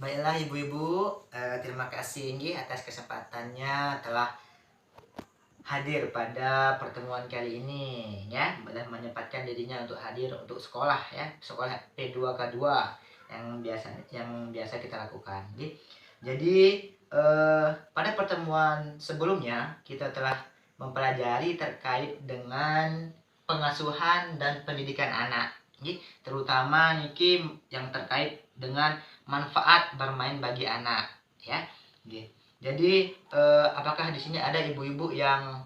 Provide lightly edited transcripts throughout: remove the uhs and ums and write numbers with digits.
Baiklah ibu-ibu, terima kasih Inggi atas kesempatannya telah hadir pada pertemuan kali ini ya, dan menyempatkan dirinya untuk hadir untuk sekolah ya, sekolah P2K2 yang biasa kita lakukan. Jadi pada pertemuan sebelumnya kita telah mempelajari terkait dengan pengasuhan dan pendidikan anak. Terutama niki yang terkait dengan manfaat bermain bagi anak ya. Jadi apakah di sini ada ibu-ibu yang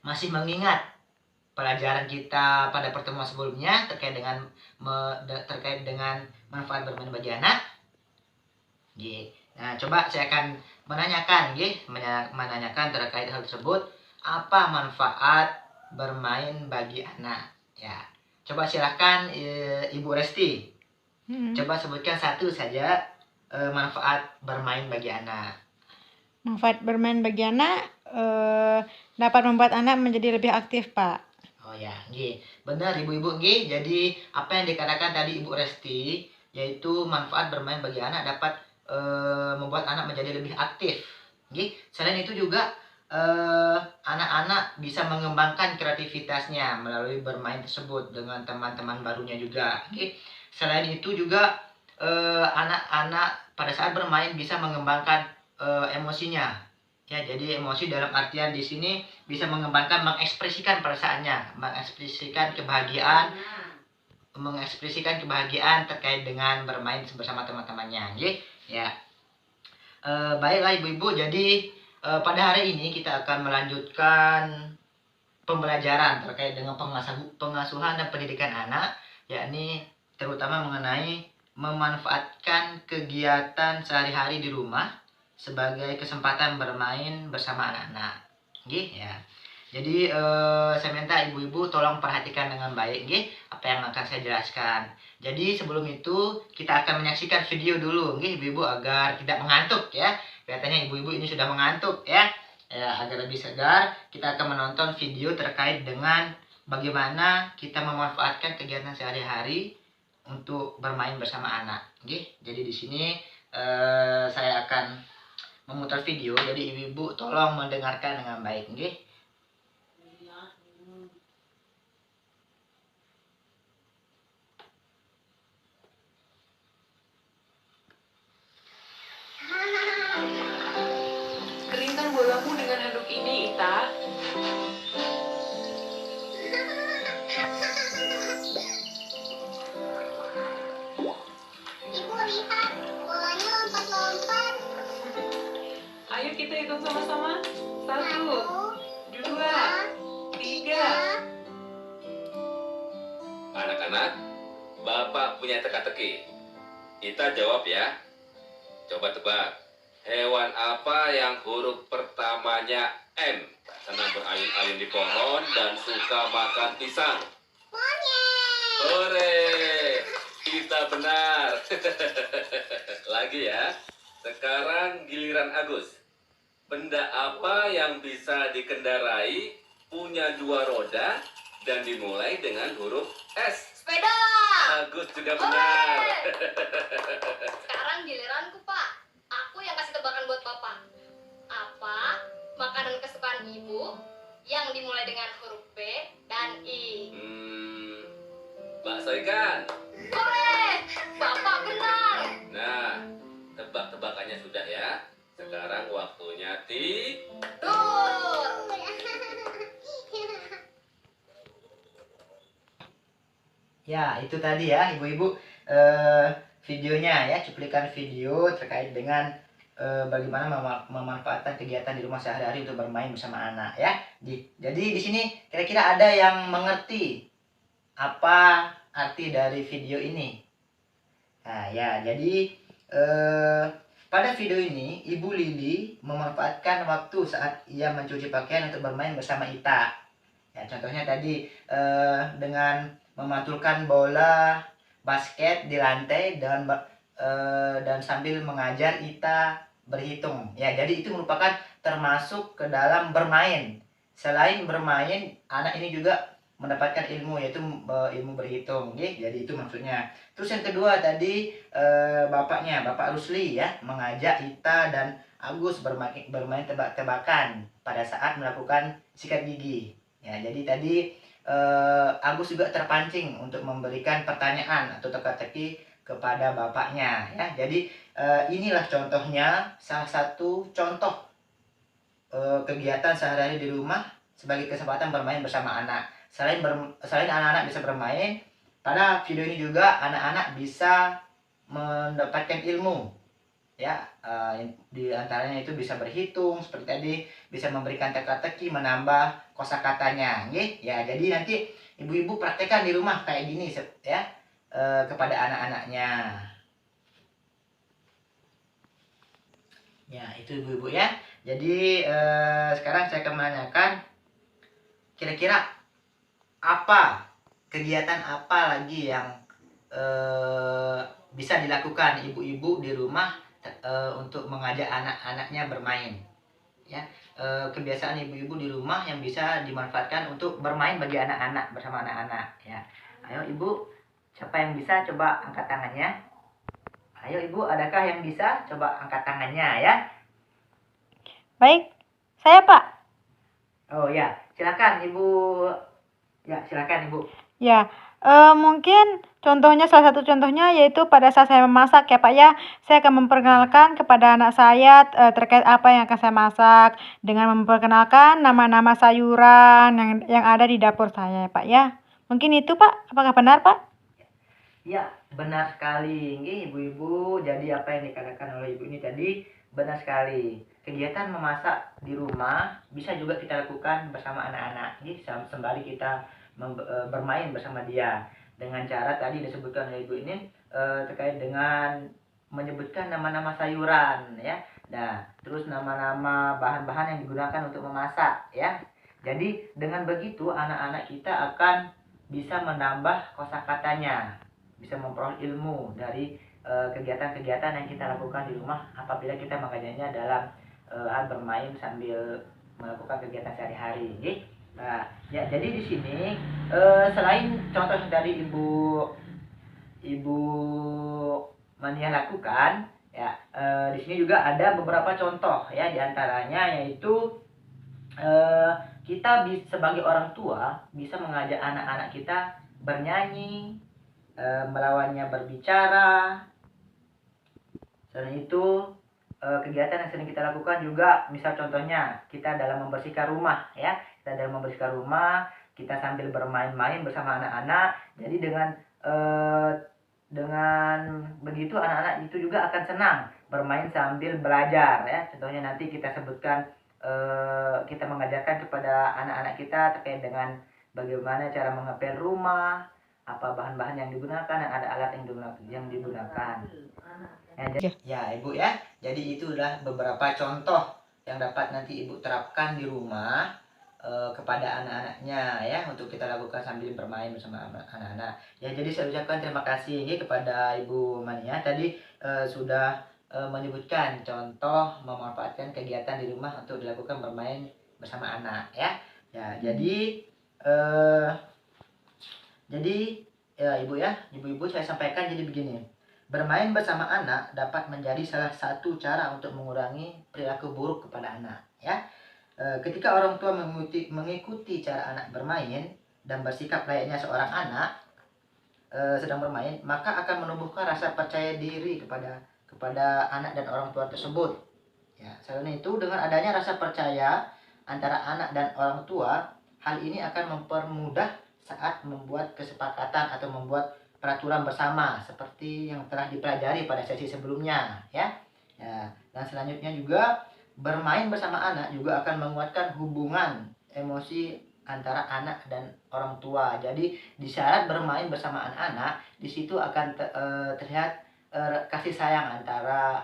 masih mengingat pelajaran kita pada pertemuan sebelumnya terkait dengan manfaat bermain bagi anak? Nah, coba saya akan menanyakan terkait hal tersebut. Apa manfaat bermain bagi anak? Ya, coba silakan Ibu Resti. Coba sebutkan satu saja manfaat bermain bagi anak. Manfaat bermain bagi anak dapat membuat anak menjadi lebih aktif, Pak. Oh ya, benar ibu-ibu. Jadi apa yang dikatakan tadi Ibu Resti, yaitu manfaat bermain bagi anak dapat membuat anak menjadi lebih aktif. Selain itu juga anak-anak bisa mengembangkan kreativitasnya melalui bermain tersebut dengan teman-teman barunya juga. Selain itu juga anak-anak pada saat bermain bisa mengembangkan emosinya. Ya, jadi emosi dalam artian di sini bisa mengembangkan, mengekspresikan perasaannya, mengekspresikan kebahagiaan terkait dengan bermain bersama teman-temannya. Ya. Baiklah ibu-ibu, jadi pada hari ini kita akan melanjutkan pembelajaran terkait dengan pengasuhan dan pendidikan anak, yakni terutama mengenai memanfaatkan kegiatan sehari-hari di rumah sebagai kesempatan bermain bersama anak-anak. Ya. Jadi saya minta ibu-ibu tolong perhatikan dengan baik apa yang akan saya jelaskan. Jadi sebelum itu kita akan menyaksikan video dulu ibu-ibu agar tidak mengantuk ya. Kelihatannya ibu-ibu ini sudah mengantuk ya. Agar lebih segar, kita akan menonton video terkait dengan bagaimana kita memanfaatkan kegiatan sehari-hari untuk bermain bersama anak. Jadi di sini saya akan memutar video, jadi ibu-ibu tolong mendengarkan dengan baik. Keringkan bolamu dengan handuk ini, Ita. Ibu lihat, bolanya lompat-lompat. Ayo kita hitung sama-sama. 1, 2, 3. Anak-anak, Bapak punya teka-teki. Kita jawab ya. Coba tebak. Hewan apa yang huruf pertamanya M? Senang berayun-ayun di pohon dan suka makan pisang. Monyet. Hore! Kita benar. Lagi ya. Sekarang giliran Agus. Benda apa yang bisa dikendarai, punya 2 roda, dan dimulai dengan huruf S? Sepeda. Agus juga benar. Sekarang giliranku, Pak. Aku yang kasih tebakan buat Bapak. Apa makanan kesukaan Ibu yang dimulai dengan huruf B dan I? Bakso ikan. Hore! Bapak benar. Nah, tebak-tebakannya sudah ya. Sekarang waktunya Dur. Ya, itu tadi ya ibu-ibu videonya ya, cuplikan video terkait dengan bagaimana memanfaatkan kegiatan di rumah sehari-hari untuk bermain bersama anak ya. Jadi di sini kira-kira ada yang mengerti apa arti dari video ini? Nah ya, jadi pada video ini Ibu Lili memanfaatkan waktu saat ia mencuci pakaian untuk bermain bersama Ita. Ya, contohnya tadi dengan memantulkan bola basket di lantai dan sambil mengajar Ita berhitung. Ya, jadi itu merupakan termasuk ke dalam bermain. Selain bermain, anak ini juga mendapatkan ilmu, yaitu ilmu berhitung, jadi itu maksudnya. Terus yang kedua tadi bapaknya, Bapak Rusli ya, mengajak Ita dan Agus bermain tebak-tebakan pada saat melakukan sikat gigi. Ya, jadi tadi Agus juga terpancing untuk memberikan pertanyaan atau teka-teki kepada bapaknya ya. Jadi inilah contohnya, salah satu contoh kegiatan sehari-hari di rumah sebagai kesempatan bermain bersama anak. Selain anak-anak bisa bermain, pada video ini juga anak-anak bisa mendapatkan ilmu ya, di antaranya itu bisa berhitung seperti tadi, bisa memberikan teka-teki, menambah kosakatanya ya. Jadi nanti ibu-ibu praktekkan di rumah kayak gini ya, kepada anak-anaknya ya. Itu ibu-ibu ya. Jadi sekarang saya akan menanyakan, kira-kira kegiatan apa lagi yang bisa dilakukan ibu-ibu di rumah untuk mengajak anak-anaknya bermain ya. Kebiasaan ibu-ibu di rumah yang bisa dimanfaatkan untuk bermain bagi anak-anak, bersama anak-anak ya. Ayo ibu, siapa yang bisa coba angkat tangannya? Ayo ibu, adakah yang bisa coba angkat tangannya ya? Baik, saya Pak. Oh ya, silakan ibu. Ya, silakan ibu. Ya, mungkin salah satu contohnya yaitu pada saat saya memasak ya Pak ya. Saya akan memperkenalkan kepada anak saya terkait apa yang akan saya masak, dengan memperkenalkan nama-nama sayuran yang ada di dapur saya ya Pak ya. Mungkin itu Pak, apakah benar Pak? Ya, benar sekali. Ini ibu-ibu, jadi apa yang dikatakan oleh ibu ini tadi benar sekali. Kegiatan memasak di rumah bisa juga kita lakukan bersama anak-anak. Jadi sembari kita bermain bersama dia, dengan cara tadi disebutkan oleh ibu ini terkait dengan menyebutkan nama-nama sayuran ya. Nah, terus nama-nama bahan-bahan yang digunakan untuk memasak ya. Jadi dengan begitu anak-anak kita akan bisa menambah kosakatanya, bisa memperoleh ilmu dari kegiatan-kegiatan yang kita lakukan di rumah apabila kita mengajarnya dalam bermain sambil melakukan kegiatan sehari-hari. Nah, ya, jadi di sini selain contoh yang tadi Ibu Mania lakukan ya, di sini juga ada beberapa contoh ya, diantaranya yaitu kita sebagai orang tua bisa mengajak anak-anak kita bernyanyi, melawannya berbicara. Selain itu kegiatan yang sering kita lakukan juga, misal contohnya kita dalam membersihkan rumah ya. Kita dalam membersihkan rumah, kita sambil bermain-main bersama anak-anak. Jadi dengan begitu anak-anak itu juga akan senang bermain sambil belajar ya. Contohnya nanti kita sebutkan, kita mengajarkan kepada anak-anak kita terkait dengan bagaimana cara mengepel rumah, apa bahan-bahan yang digunakan, dan ada alat yang digunakan. Ya ibu ya, jadi itulah beberapa contoh yang dapat nanti ibu terapkan di rumah kepada anak-anaknya ya, untuk kita lakukan sambil bermain bersama anak-anak ya. Jadi saya ucapkan terima kasih kepada Ibu Mania tadi sudah menyebutkan contoh memanfaatkan kegiatan di rumah untuk dilakukan bermain bersama anak ya. Ya, jadi ya ibu-ibu saya sampaikan jadi begini. Bermain bersama anak dapat menjadi salah satu cara untuk mengurangi perilaku buruk kepada anak ya. Ketika orang tua mengikuti cara anak bermain dan bersikap layaknya seorang anak sedang bermain, maka akan menumbuhkan rasa percaya diri kepada anak dan orang tua tersebut. Ya, selain itu dengan adanya rasa percaya antara anak dan orang tua, hal ini akan mempermudah saat membuat kesepakatan atau membuat peraturan bersama seperti yang telah dipelajari pada sesi sebelumnya ya. Ya, dan selanjutnya juga bermain bersama anak juga akan menguatkan hubungan emosi antara anak dan orang tua. Jadi di saat bermain bersama anak-anak, di situ akan terlihat kasih sayang antara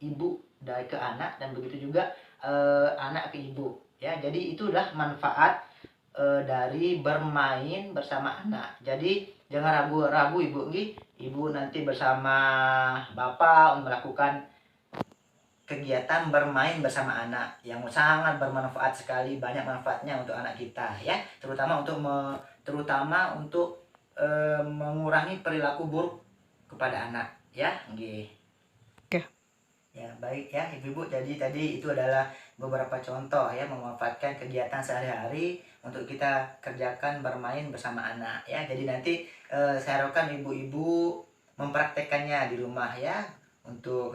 ibu dari ke anak, dan begitu juga anak ke ibu ya. Jadi itulah manfaat dari bermain bersama anak. Jadi jangan ragu-ragu ibu nanti bersama bapak melakukan kegiatan bermain bersama anak yang sangat bermanfaat sekali, banyak manfaatnya untuk anak kita ya, terutama untuk terutama untuk mengurangi perilaku buruk kepada anak ya. Nggih. Oke. Ya, baik ya Ibu-ibu. Jadi tadi itu adalah beberapa contoh ya memanfaatkan kegiatan sehari-hari untuk kita kerjakan bermain bersama anak ya. Jadi nanti saya harapkan ibu-ibu mempraktekannya di rumah ya untuk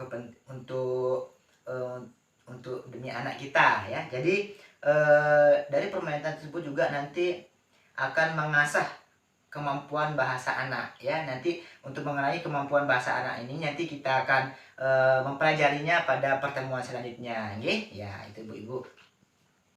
demi anak kita ya. Jadi dari permainan tersebut juga nanti akan mengasah kemampuan bahasa anak ya. Nanti untuk mengenai kemampuan bahasa anak ini nanti kita akan mempelajarinya pada pertemuan selanjutnya nggih. Ya, itu Ibu-ibu.